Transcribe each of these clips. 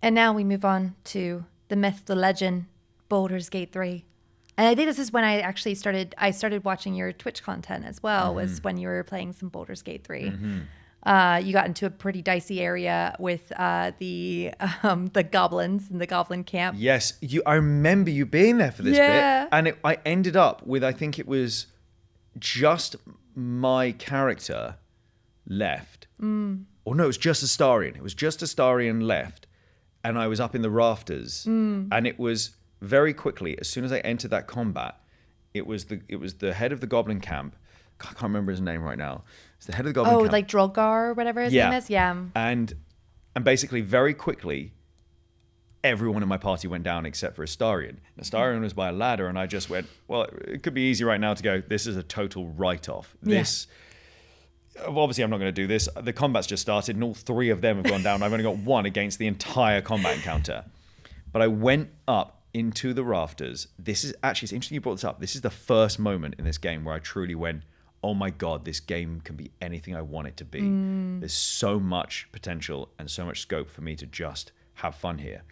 And now we move on to the myth, the legend, Baldur's Gate 3. And I think this is when I started watching your Twitch content as well, was when you were playing some Baldur's Gate 3. You got into a pretty dicey area with the goblins in the goblin camp. Yes, I remember you being there for this bit. And I ended up with, I think it was just my character left. Or no, it was just Astarion. It was just Astarion left. And I was up in the rafters. And it was very quickly, as soon as I entered that combat, it was the head of the goblin camp. I can't remember his name right now. It's the head of the goblin camp. Oh, like Drogar or whatever his name is? Yeah. And basically, very quickly, everyone in my party went down except for Astarion. Astarion was by a ladder, and I just went, well, it could be easy right now to go, this is a total write-off. Obviously, I'm not going to do this. The combat's just started, and all three of them have gone down. I've only got one against the entire combat encounter. But I went up into the rafters. This is actually, it's interesting you brought this up. This is the first moment in this game where I truly went, oh my God, this game can be anything I want it to be. There's so much potential and so much scope for me to just have fun here.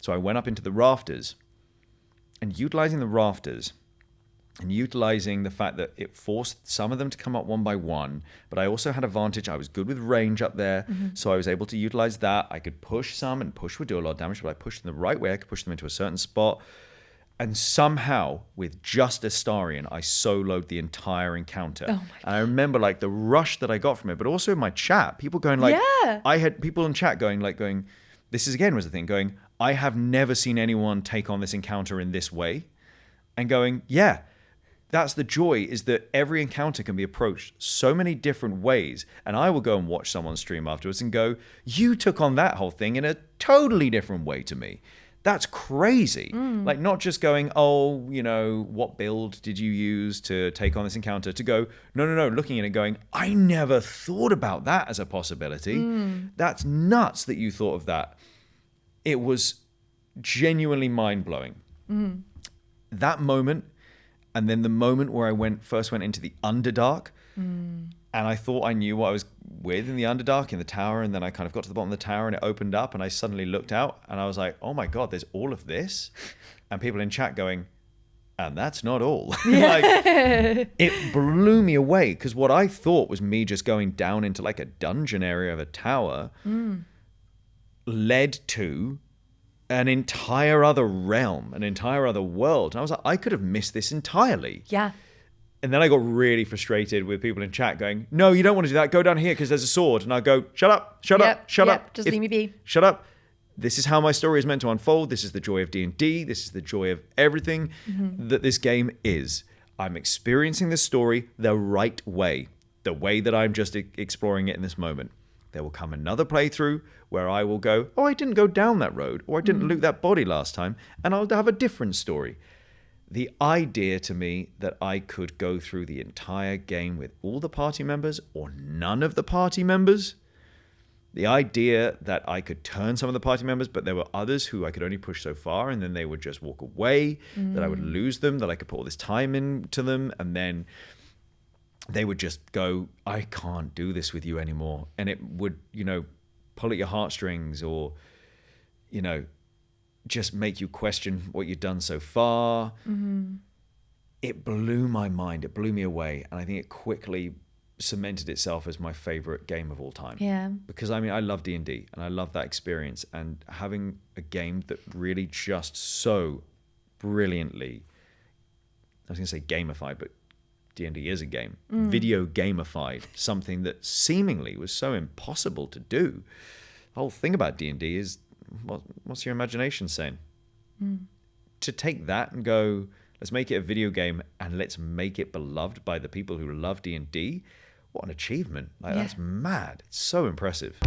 So I went up into the rafters, and utilizing the rafters and utilizing the fact that it forced some of them to come up one by one, but I also had advantage. I was good with range up there, so I was able to utilize that. I could push some, and push would do a lot of damage, but I pushed them the right way. I could push them into a certain spot. And somehow, with just Astarion, I soloed the entire encounter. Oh my God. And I remember like the rush that I got from it, but also in my chat, people going like, I had people in chat going, this is again was the thing, going, I have never seen anyone take on this encounter in this way. And going, yeah, that's the joy, is that every encounter can be approached so many different ways. And I will go and watch someone stream afterwards and go, you took on that whole thing in a totally different way to me. That's crazy. Like, not just going, oh, you know, what build did you use to take on this encounter? To go, no, looking at it going, I never thought about that as a possibility. That's nuts that you thought of that. It was genuinely mind-blowing. That moment, and then the moment where I first went into the Underdark, and I thought I knew what I was with in the Underdark, in the tower, and then I kind of got to the bottom of the tower and it opened up and I suddenly looked out and I was like, oh my God, there's all of this? And people in chat going, and that's not all. Like, it blew me away, because what I thought was me just going down into like a dungeon area of a tower led to an entire other realm, an entire other world. And I was like, I could have missed this entirely. Yeah. And then I got really frustrated with people in chat going, no, you don't want to do that. Go down here because there's a sword. And I go, shut up. Just leave me be. Shut up. This is how my story is meant to unfold. This is the joy of D&D. This is the joy of everything that this game is. I'm experiencing this story the right way, the way that I'm just exploring it in this moment. There will come another playthrough where I will go, oh, I didn't go down that road, or I didn't loot that body last time, and I'll have a different story. The idea to me that I could go through the entire game with all the party members or none of the party members, the idea that I could turn some of the party members, but there were others who I could only push so far and then they would just walk away, that I would lose them, that I could put all this time into them, and then they would just go, I can't do this with you anymore. And it would, you know, pull at your heartstrings, or, you know, just make you question what you've done so far. It blew my mind. It blew me away. And I think it quickly cemented itself as my favorite game of all time. Yeah. Because, I mean, I love D&D and I love that experience. And having a game that really just so brilliantly, I was going to say gamified, but D&D is a game. Video gamified, something that seemingly was so impossible to do. The whole thing about D&D is, what's your imagination saying? To take that and go, let's make it a video game and let's make it beloved by the people who love D&D. What an achievement. Like, that's mad. It's so impressive.